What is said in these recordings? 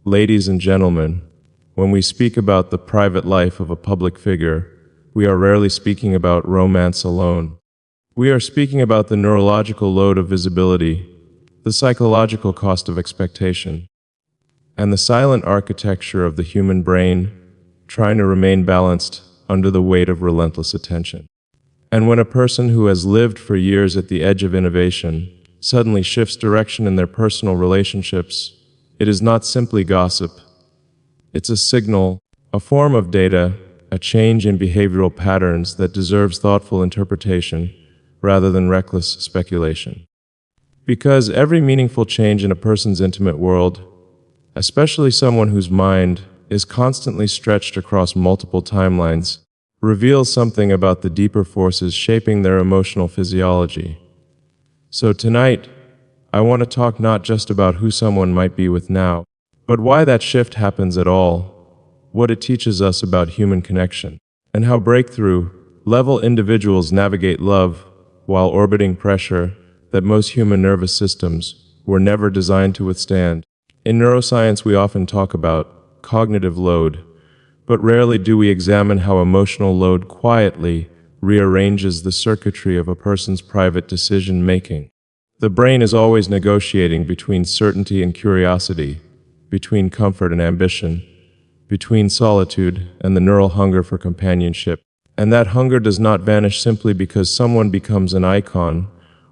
Ladies and gentlemen, when we speak about the private life of a public figure, we are rarely speaking about romance alone. We are speaking about the neurological load of visibility, the psychological cost of expectation, and the silent architecture of the human brain trying to remain balanced under the weight of relentless attention. And when a person who has lived for years at the edge of innovation suddenly shifts direction in their personal relationships, it is not simply gossip. It's a signal, a form of data, a change in behavioral patterns that deserves thoughtful interpretation rather than reckless speculation. Because every meaningful change in a person's intimate world, especially someone whose mind is constantly stretched across multiple timelines, reveals something about the deeper forces shaping their emotional physiology. So tonight, I want to talk not just about who someone might be with now, but why that shift happens at all, what it teaches us about human connection, and how breakthrough-level individuals navigate love while orbiting pressure that most human nervous systems were never designed to withstand. In neuroscience, we often talk about cognitive load, but rarely do we examine how emotional load quietly rearranges the circuitry of a person's private decision-making. The brain is always negotiating between certainty and curiosity, between comfort and ambition, between solitude and the neural hunger for companionship. And that hunger does not vanish simply because someone becomes an icon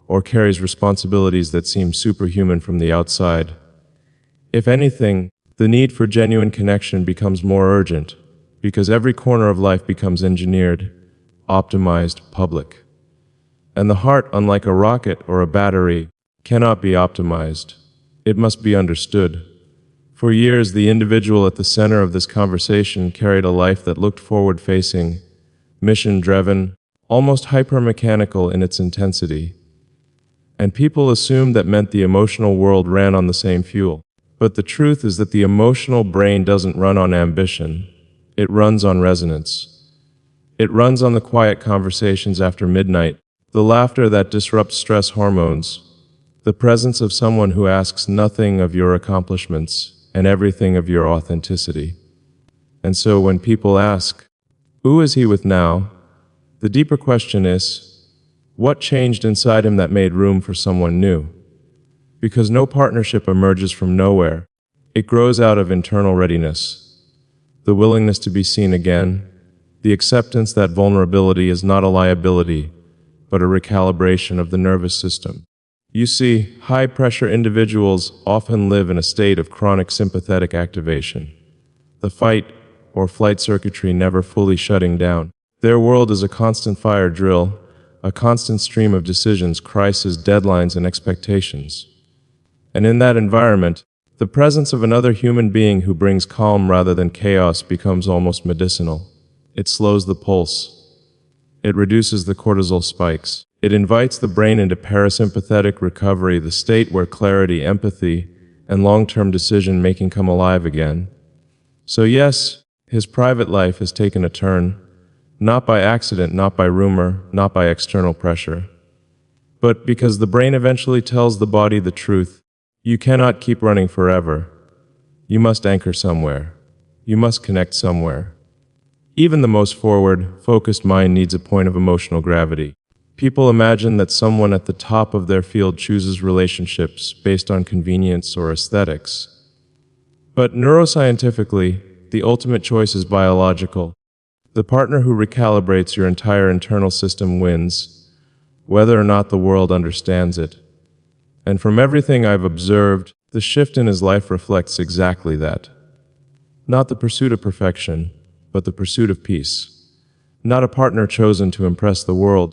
or carries responsibilities that seem superhuman from the outside. If anything, the need for genuine connection becomes more urgent because every corner of life becomes engineered, optimized, public. And the heart, unlike a rocket or a battery, cannot be optimized. It must be understood. For years, the individual at the center of this conversation carried a life that looked forward-facing, mission-driven, almost hyper-mechanical in its intensity. And people assumed that meant the emotional world ran on the same fuel. But the truth is that the emotional brain doesn't run on ambition. It runs on resonance. It runs on the quiet conversations after midnight, the laughter that disrupts stress hormones, the presence of someone who asks nothing of your accomplishments and everything of your authenticity. And so when people ask, who is he with now? The deeper question is, what changed inside him that made room for someone new? Because no partnership emerges from nowhere. It grows out of internal readiness, the willingness to be seen again, the acceptance that vulnerability is not a liability, but a recalibration of the nervous system. You see, high-pressure individuals often live in a state of chronic sympathetic activation, the fight or flight circuitry never fully shutting down. Their world is a constant fire drill, a constant stream of decisions, crises, deadlines, and expectations. And in that environment, the presence of another human being who brings calm rather than chaos becomes almost medicinal. It slows the pulse. It reduces the cortisol spikes. It invites the brain into parasympathetic recovery, the state where clarity, empathy, and long-term decision-making come alive again. So yes, his private life has taken a turn, not by accident, not by rumor, not by external pressure, but because the brain eventually tells the body the truth. You cannot keep running forever. You must anchor somewhere. You must connect somewhere. Even the most forward, focused mind needs a point of emotional gravity. People imagine that someone at the top of their field chooses relationships based on convenience or aesthetics. But neuroscientifically, the ultimate choice is biological. The partner who recalibrates your entire internal system wins, whether or not the world understands it. And from everything I've observed, the shift in his life reflects exactly that. Not the pursuit of perfection, but the pursuit of peace. Not a partner chosen to impress the world,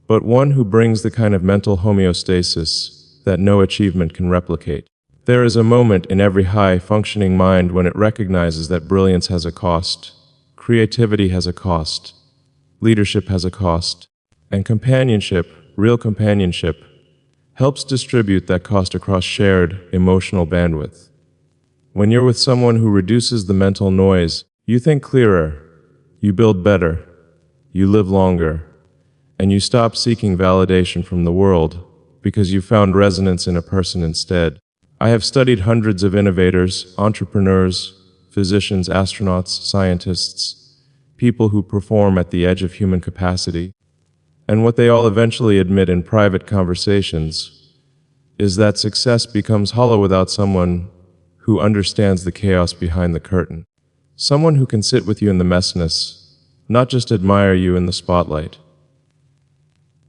but one who brings the kind of mental homeostasis that no achievement can replicate. There is a moment in every high-functioning mind when it recognizes that brilliance has a cost, creativity has a cost, leadership has a cost, and companionship, real companionship, helps distribute that cost across shared emotional bandwidth. When you're with someone who reduces the mental noise, you think clearer, you build better, you live longer, and you stop seeking validation from the world because you found resonance in a person instead. I have studied hundreds of innovators, entrepreneurs, physicians, astronauts, scientists, people who perform at the edge of human capacity. And what they all eventually admit in private conversations is that success becomes hollow without someone who understands the chaos behind the curtain. Someone who can sit with you in the messiness, not just admire you in the spotlight.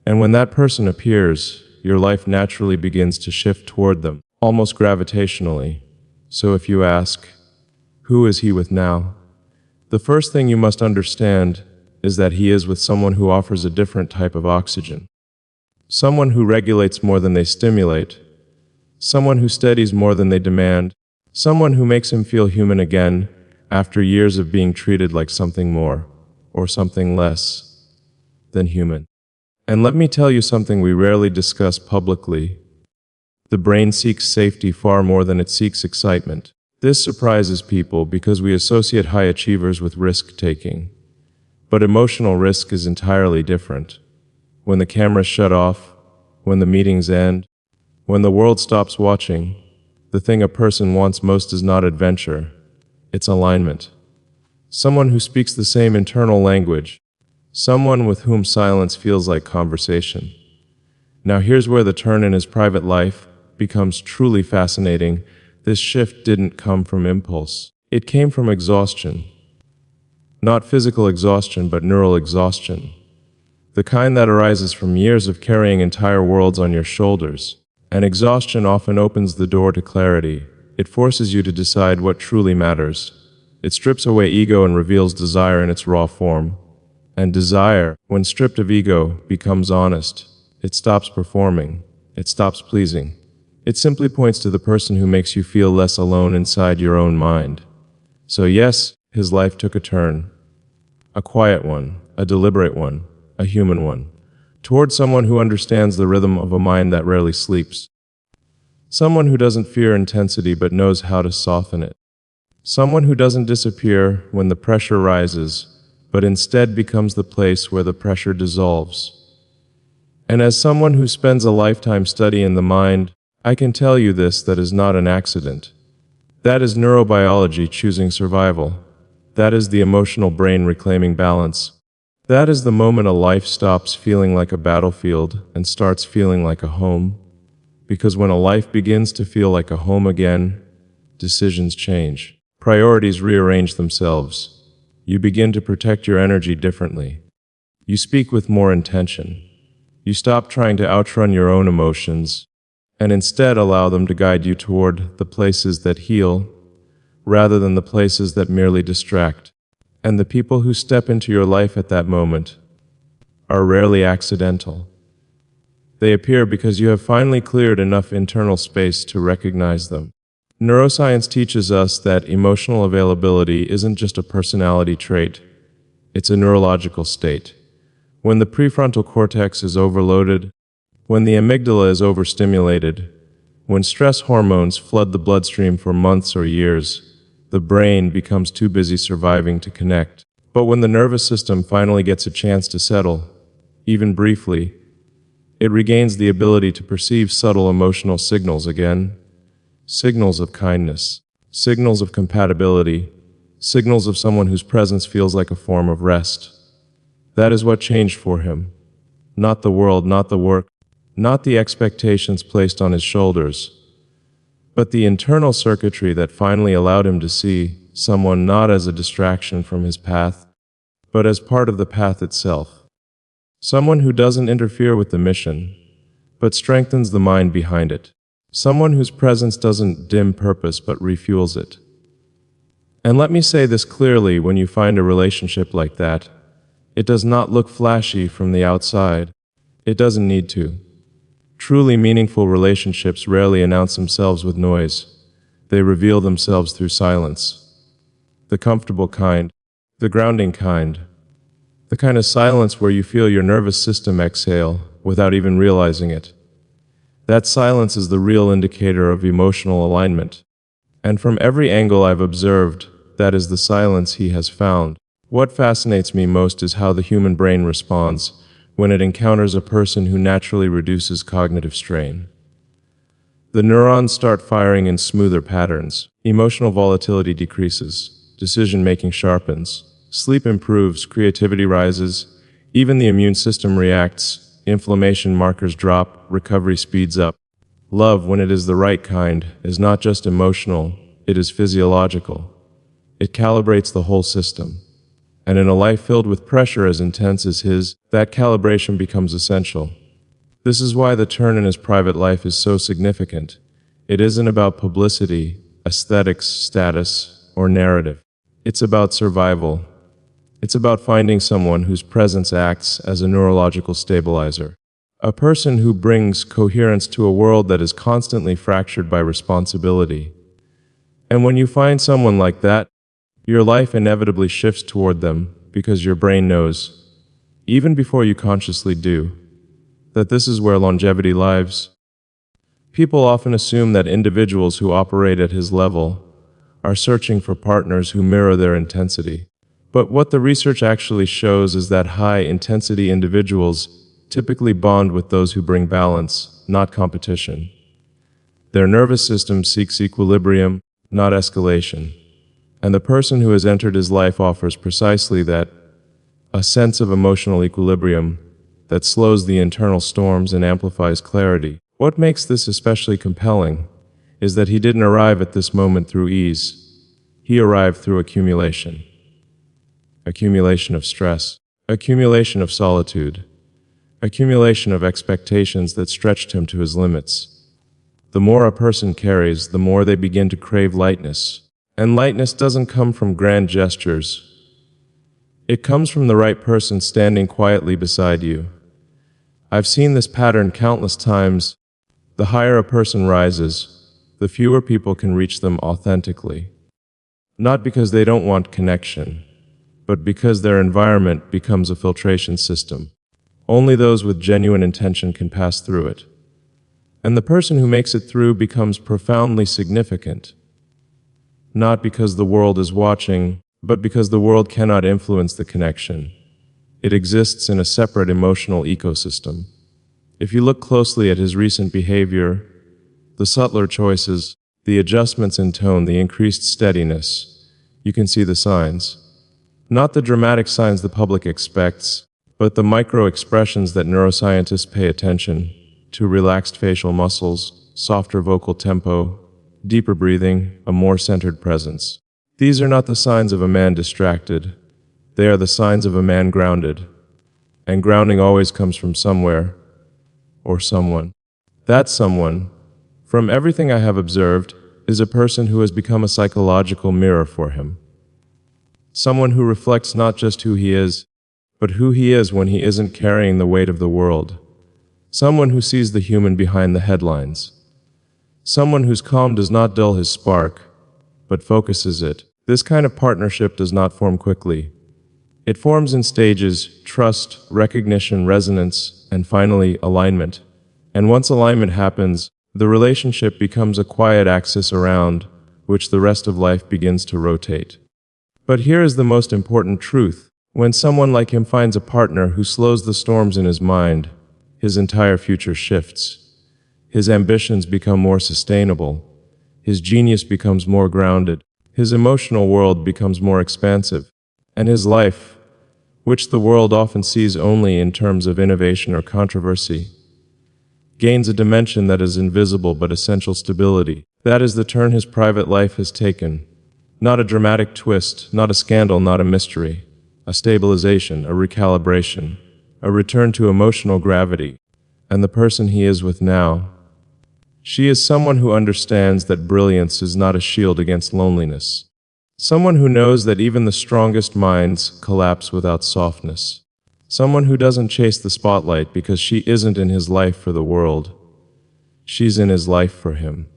And when that person appears, your life naturally begins to shift toward them, almost gravitationally. So if you ask, who is he with now? The first thing you must understand is that he is with someone who offers a different type of oxygen. Someone who regulates more than they stimulate. Someone who steadies more than they demand. Someone who makes him feel human again after years of being treated like something more or something less than human. And let me tell you something we rarely discuss publicly. The brain seeks safety far more than it seeks excitement. This surprises people because we associate high achievers with risk-taking. But emotional risk is entirely different. When the cameras shut off, when the meetings end, when the world stops watching, the thing a person wants most is not adventure, it's alignment. Someone who speaks the same internal language. Someone with whom silence feels like conversation. Now here's where the turn in his private life becomes truly fascinating. This shift didn't come from impulse. It came from exhaustion. Not physical exhaustion, but neural exhaustion. The kind that arises from years of carrying entire worlds on your shoulders. And exhaustion often opens the door to clarity. It forces you to decide what truly matters. It strips away ego and reveals desire in its raw form. And desire, when stripped of ego, becomes honest. It stops performing. It stops pleasing. It simply points to the person who makes you feel less alone inside your own mind. So yes, his life took a turn. A quiet one, a deliberate one, a human one. Toward someone who understands the rhythm of a mind that rarely sleeps. Someone who doesn't fear intensity but knows how to soften it. Someone who doesn't disappear when the pressure rises, but instead becomes the place where the pressure dissolves. And as someone who spends a lifetime studying the mind, I can tell you this: that is not an accident. That is neurobiology choosing survival. That is the emotional brain reclaiming balance. That is the moment a life stops feeling like a battlefield and starts feeling like a home. Because when a life begins to feel like a home again, decisions change. Priorities rearrange themselves. You begin to protect your energy differently. You speak with more intention. You stop trying to outrun your own emotions, and instead allow them to guide you toward the places that heal, rather than the places that merely distract. And the people who step into your life at that moment are rarely accidental. They appear because you have finally cleared enough internal space to recognize them. Neuroscience teaches us that emotional availability isn't just a personality trait, it's a neurological state. When the prefrontal cortex is overloaded, when the amygdala is overstimulated, when stress hormones flood the bloodstream for months or years, the brain becomes too busy surviving to connect. But when the nervous system finally gets a chance to settle, even briefly, it regains the ability to perceive subtle emotional signals again. Signals of kindness, signals of compatibility, signals of someone whose presence feels like a form of rest. That is what changed for him. Not the world, not the work, not the expectations placed on his shoulders, but the internal circuitry that finally allowed him to see someone not as a distraction from his path, but as part of the path itself. Someone who doesn't interfere with the mission, but strengthens the mind behind it. Someone whose presence doesn't dim purpose but refuels it. And let me say this clearly: when you find a relationship like that, it does not look flashy from the outside. It doesn't need to. Truly meaningful relationships rarely announce themselves with noise. They reveal themselves through silence. The comfortable kind, the grounding kind, the kind of silence where you feel your nervous system exhale without even realizing it. That silence is the real indicator of emotional alignment. And from every angle I've observed, that is the silence he has found. What fascinates me most is how the human brain responds when it encounters a person who naturally reduces cognitive strain. The neurons start firing in smoother patterns. Emotional volatility decreases. Decision-making sharpens. Sleep improves. Creativity rises. Even the immune system reacts. Inflammation markers drop. Recovery speeds up. Love, when it is the right kind, is not just emotional, it is physiological. It calibrates the whole system. And in a life filled with pressure as intense as his, that calibration becomes essential. This is why the turn in his private life is so significant. It isn't about publicity, aesthetics, status, or narrative. It's about survival. It's about finding someone whose presence acts as a neurological stabilizer. A person who brings coherence to a world that is constantly fractured by responsibility. And when you find someone like that, your life inevitably shifts toward them because your brain knows, even before you consciously do, that this is where longevity lives. People often assume that individuals who operate at his level are searching for partners who mirror their intensity. But what the research actually shows is that high-intensity individuals typically bond with those who bring balance, not competition. Their nervous system seeks equilibrium, not escalation. And the person who has entered his life offers precisely that, a sense of emotional equilibrium that slows the internal storms and amplifies clarity. What makes this especially compelling is that he didn't arrive at this moment through ease. He arrived through accumulation. Accumulation of stress, accumulation of solitude, accumulation of expectations that stretched him to his limits. The more a person carries, the more they begin to crave lightness. And lightness doesn't come from grand gestures. It comes from the right person standing quietly beside you. I've seen this pattern countless times. The higher a person rises, the fewer people can reach them authentically. Not because they don't want connection, but because their environment becomes a filtration system. Only those with genuine intention can pass through it. And the person who makes it through becomes profoundly significant. Not because the world is watching, but because the world cannot influence the connection. It exists in a separate emotional ecosystem. If you look closely at his recent behavior, the subtler choices, the adjustments in tone, the increased steadiness, you can see the signs. Not the dramatic signs the public expects, but the micro-expressions that neuroscientists pay attention to: relaxed facial muscles, softer vocal tempo, deeper breathing, a more centered presence. These are not the signs of a man distracted. They are the signs of a man grounded. And grounding always comes from somewhere, or someone. That someone, from everything I have observed, is a person who has become a psychological mirror for him. Someone who reflects not just who he is, but who he is when he isn't carrying the weight of the world. Someone who sees the human behind the headlines. Someone whose calm does not dull his spark, but focuses it. This kind of partnership does not form quickly. It forms in stages: trust, recognition, resonance, and finally, alignment. And once alignment happens, the relationship becomes a quiet axis around which the rest of life begins to rotate. But here is the most important truth. When someone like him finds a partner who slows the storms in his mind, his entire future shifts. His ambitions become more sustainable. His genius becomes more grounded. His emotional world becomes more expansive. And his life, which the world often sees only in terms of innovation or controversy, gains a dimension that is invisible but essential: stability. That is the turn his private life has taken. Not a dramatic twist, not a scandal, not a mystery. A stabilization, a recalibration, a return to emotional gravity. And the person he is with now, she is someone who understands that brilliance is not a shield against loneliness. Someone who knows that even the strongest minds collapse without softness. Someone who doesn't chase the spotlight because she isn't in his life for the world. She's in his life for him.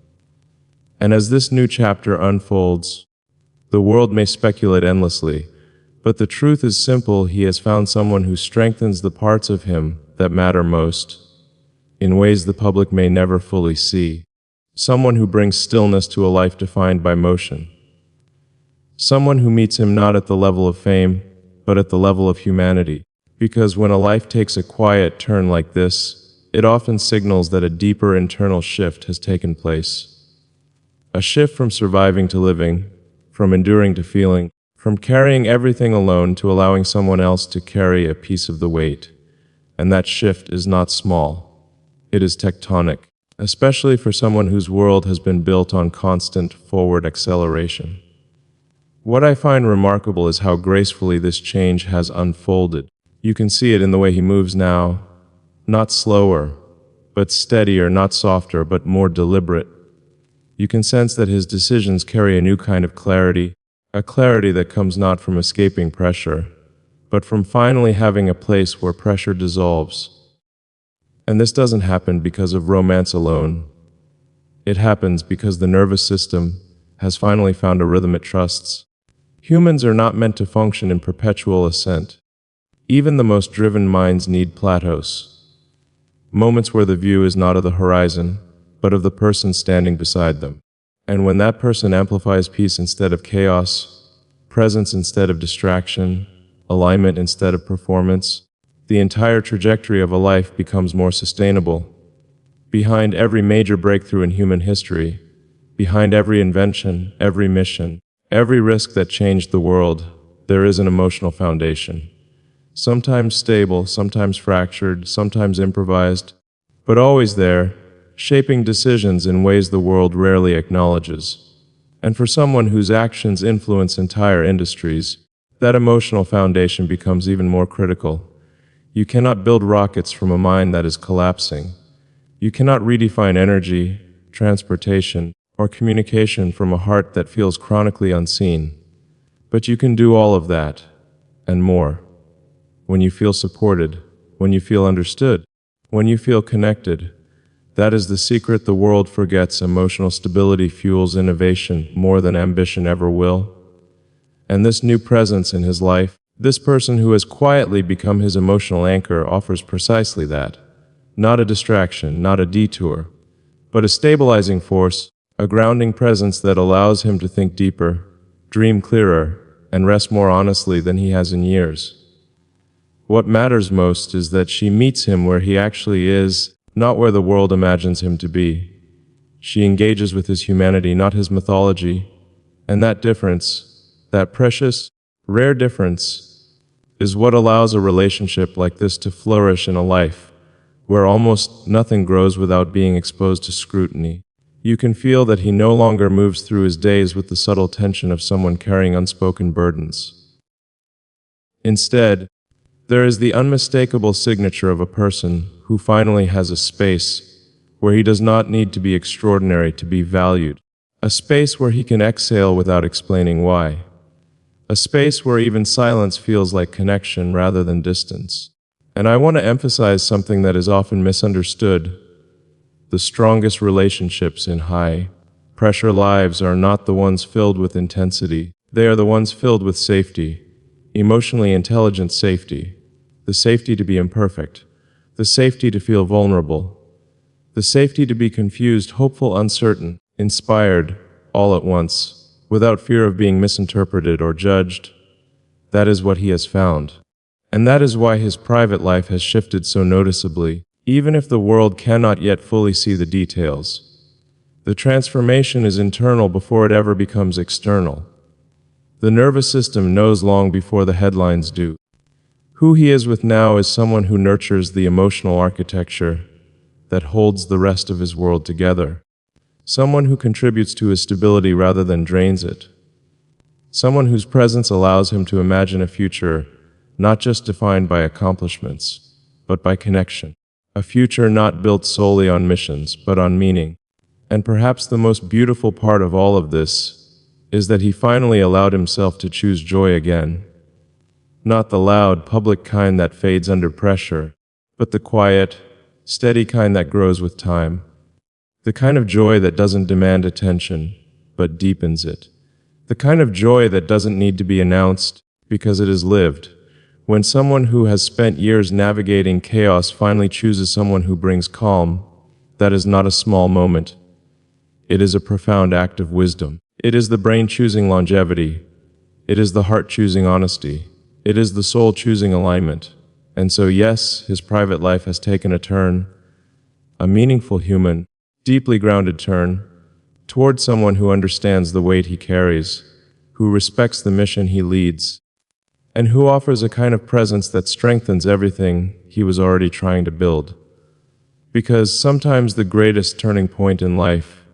And as this new chapter unfolds, the world may speculate endlessly, but the truth is simple: he has found someone who strengthens the parts of him that matter most, in ways the public may never fully see. Someone who brings stillness to a life defined by motion. Someone who meets him not at the level of fame, but at the level of humanity. Because when a life takes a quiet turn like this, it often signals that a deeper internal shift has taken place. A shift from surviving to living, from enduring to feeling, from carrying everything alone to allowing someone else to carry a piece of the weight. And that shift is not small. It is tectonic, especially for someone whose world has been built on constant forward acceleration. What I find remarkable is how gracefully this change has unfolded. You can see it in the way he moves now, not slower, but steadier, not softer, but more deliberate. You can sense that his decisions carry a new kind of clarity, a clarity that comes not from escaping pressure, but from finally having a place where pressure dissolves. And this doesn't happen because of romance alone. It happens because the nervous system has finally found a rhythm it trusts. Humans are not meant to function in perpetual ascent. Even the most driven minds need plateaus, moments where the view is not of the horizon, but of the person standing beside them. And when that person amplifies peace instead of chaos, presence instead of distraction, alignment instead of performance, the entire trajectory of a life becomes more sustainable. Behind every major breakthrough in human history, behind every invention, every mission, every risk that changed the world, there is an emotional foundation. Sometimes stable, sometimes fractured, sometimes improvised, but always there, shaping decisions in ways the world rarely acknowledges. And for someone whose actions influence entire industries, that emotional foundation becomes even more critical. You cannot build rockets from a mind that is collapsing. You cannot redefine energy, transportation, or communication from a heart that feels chronically unseen. But you can do all of that, and more. When you feel supported, when you feel understood, when you feel connected, that is the secret the world forgets. Emotional stability fuels innovation more than ambition ever will. And this new presence in his life, this person who has quietly become his emotional anchor, offers precisely that. Not a distraction, not a detour, but a stabilizing force, a grounding presence that allows him to think deeper, dream clearer, and rest more honestly than he has in years. What matters most is that she meets him where he actually is, not where the world imagines him to be. She engages with his humanity, not his mythology, and that difference, that precious, rare difference, is what allows a relationship like this to flourish in a life where almost nothing grows without being exposed to scrutiny. You can feel that he no longer moves through his days with the subtle tension of someone carrying unspoken burdens. Instead, there is the unmistakable signature of a person who finally has a space where he does not need to be extraordinary to be valued, a space where he can exhale without explaining why, a space where even silence feels like connection rather than distance. And I want to emphasize something that is often misunderstood. The strongest relationships in high-pressure lives are not the ones filled with intensity. They are the ones filled with safety, emotionally intelligent safety, the safety to be imperfect, the safety to feel vulnerable, the safety to be confused, hopeful, uncertain, inspired, all at once, without fear of being misinterpreted or judged. That is what he has found. And that is why his private life has shifted so noticeably. Even if the world cannot yet fully see the details, the transformation is internal before it ever becomes external. The nervous system knows long before the headlines do. Who he is with now is someone who nurtures the emotional architecture that holds the rest of his world together. Someone who contributes to his stability rather than drains it. Someone whose presence allows him to imagine a future not just defined by accomplishments, but by connection. A future not built solely on missions, but on meaning. And perhaps the most beautiful part of all of this is that he finally allowed himself to choose joy again. Not the loud, public kind that fades under pressure, but the quiet, steady kind that grows with time. The kind of joy that doesn't demand attention, but deepens it. The kind of joy that doesn't need to be announced because it is lived. When someone who has spent years navigating chaos finally chooses someone who brings calm, that is not a small moment. It is a profound act of wisdom. It is the brain choosing longevity. It is the heart choosing honesty. It is the soul choosing alignment. And so yes, his private life has taken a turn, a meaningful human, deeply grounded turn toward someone who understands the weight he carries, who respects the mission he leads, and who offers a kind of presence that strengthens everything he was already trying to build. Because sometimes the greatest turning point in life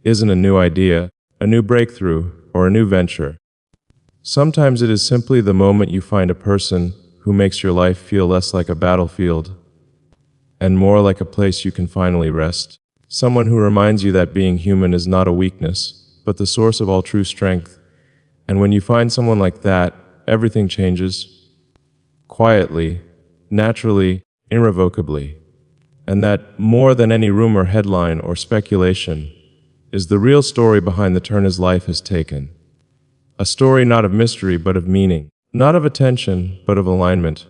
isn't a new idea, a new breakthrough, or a new venture. Sometimes it is simply the moment you find a person who makes your life feel less like a battlefield and more like a place you can finally rest. Someone who reminds you that being human is not a weakness, but the source of all true strength. And when you find someone like that, everything changes. Quietly, naturally, irrevocably. And that, more than any rumor, headline, or speculation, is the real story behind the turn his life has taken. A story not of mystery but of meaning, not of attention but of alignment,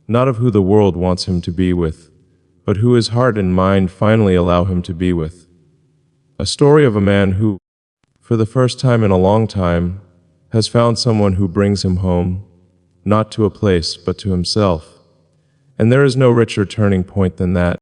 not of who the world wants him to be with, but who his heart and mind finally allow him to be with. A story of a man who, for the first time in a long time, has found someone who brings him home, not to a place but to himself. And there is no richer turning point than that.